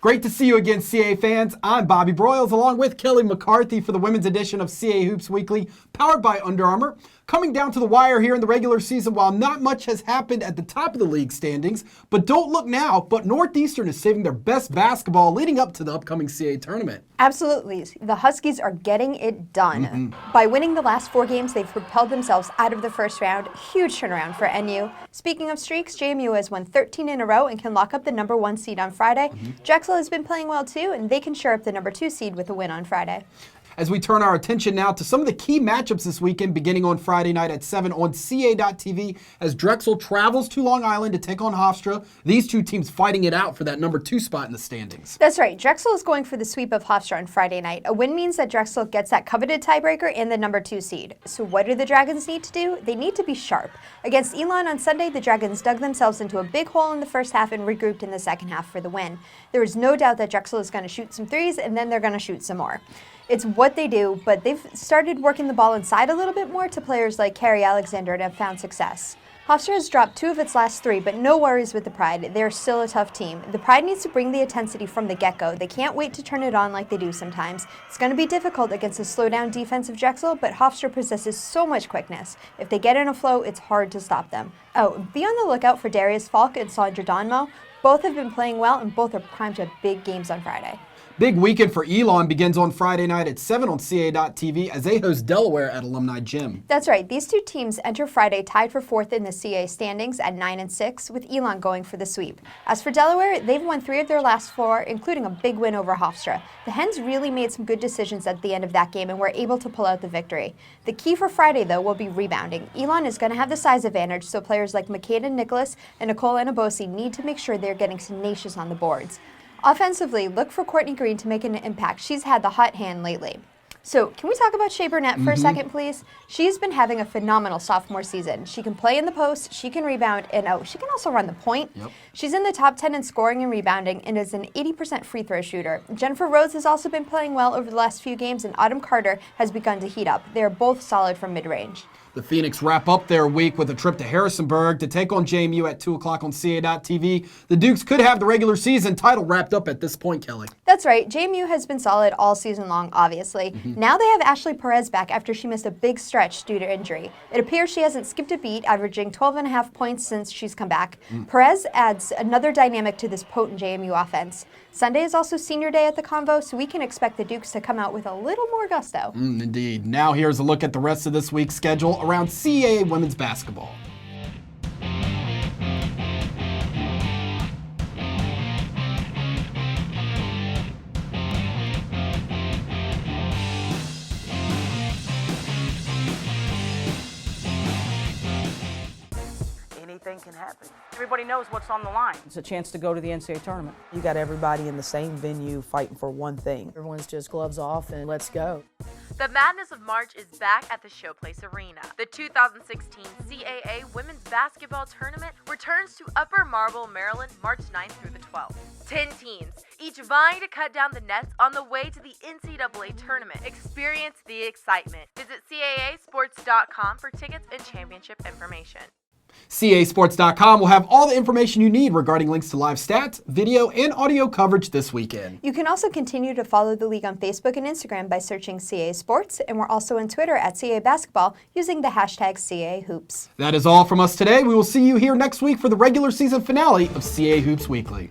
Great to see you again, CAA fans. I'm Bobby Broyles along with Kelly McCarthy for the women's edition of CAA Hoops Weekly, powered by Under Armour. Coming down to the wire here in the regular season, while not much has happened at the top of the league standings, but don't look now, but Northeastern is saving their best basketball leading up to the upcoming CAA tournament. Absolutely. The Huskies are getting it done. By winning the last 4 games, they've propelled themselves out of the first round. Huge turnaround for NU. Speaking of streaks, JMU has won 13 in a row and can lock up the number 1 seed on Friday. Drexel has been playing well too, and they can shore up the number 2 seed with a win on Friday. As we turn our attention now to some of the key matchups this weekend, beginning on Friday night at 7 on CAA.TV, as Drexel travels to Long Island to take on Hofstra. These two teams fighting it out for that number 2 spot in the standings. That's right. Drexel is going for the sweep of Hofstra on Friday night. A win means that Drexel gets that coveted tiebreaker and the number 2 seed. So what do the Dragons need to do? They need to be sharp. Against Elon on Sunday, the Dragons dug themselves into a big hole in the first half and regrouped in the second half for the win. There is no doubt that Drexel is going to shoot some threes, and then they're going to shoot some more. It's what they do, but they've started working the ball inside a little bit more to players like Carrie Alexander and have found success. Hofstra has dropped 2 of its last 3, but no worries with the Pride. They're still a tough team. The Pride needs to bring the intensity from the get-go. They can't wait to turn it on like they do sometimes. It's going to be difficult against a slow-down defensive Drexel, but Hofstra possesses so much quickness. If they get in a flow, it's hard to stop them. Oh, be on the lookout for Darius Falk and Sandra Donmo. Both have been playing well, and both are primed to have big games on Friday. Big weekend for Elon begins on Friday night at 7 on CAA.TV as they host Delaware at Alumni Gym. That's right. These two teams enter Friday tied for 4th in the CAA standings at 9-6, with Elon going for the sweep. As for Delaware, they've won 3 of their last 4, including a big win over Hofstra. The Hens really made some good decisions at the end of that game and were able to pull out the victory. The key for Friday, though, will be rebounding. Elon is going to have the size advantage, so players like Makeda Nicholas and Nicole Anabosi need to make sure they're getting tenacious on the boards. Offensively, look for Courtney Green to make an impact. She's had the hot hand lately. So, can we talk about Shea Burnett for a second, please? She's been having a phenomenal sophomore season. She can play in the post, she can rebound, and she can also run the point. She's in the top 10 in scoring and rebounding and is an 80% free throw shooter. Jennifer Rhodes has also been playing well over the last few games, and Autumn Carter has begun to heat up. They are both solid from mid-range. The Phoenix wrap up their week with a trip to Harrisonburg to take on JMU at 2 o'clock on CAA.TV. The Dukes could have the regular season title wrapped up at this point, Kelly. That's right. JMU has been solid all season long, obviously. Now they have Ashley Perez back after she missed a big stretch due to injury. It appears she hasn't skipped a beat, averaging 12.5 points since she's come back. Perez adds another dynamic to this potent JMU offense. Sunday is also senior day at the Convo, so we can expect the Dukes to come out with a little more gusto. Indeed. Now here's a look at the rest of this week's schedule around CAA women's basketball. Anything can happen. Everybody knows what's on the line. It's a chance to go to the NCAA tournament. You got everybody in the same venue fighting for one thing. Everyone's just gloves off and let's go. The madness of March is back at the Showplace Arena. The 2016 CAA Women's Basketball Tournament returns to Upper Marlboro, Maryland, March 9th through the 12th. 10 teams, each vying to cut down the nets on the way to the NCAA tournament. Experience the excitement. Visit CAAsports.com for tickets and championship information. CAAsports.com will have all the information you need regarding links to live stats, video, and audio coverage this weekend. You can also continue to follow the league on Facebook and Instagram by searching CAA Sports, and we're also on Twitter at CAA Basketball using the hashtag CAA Hoops. That is all from us today. We will see you here next week for the regular season finale of CAA Hoops Weekly.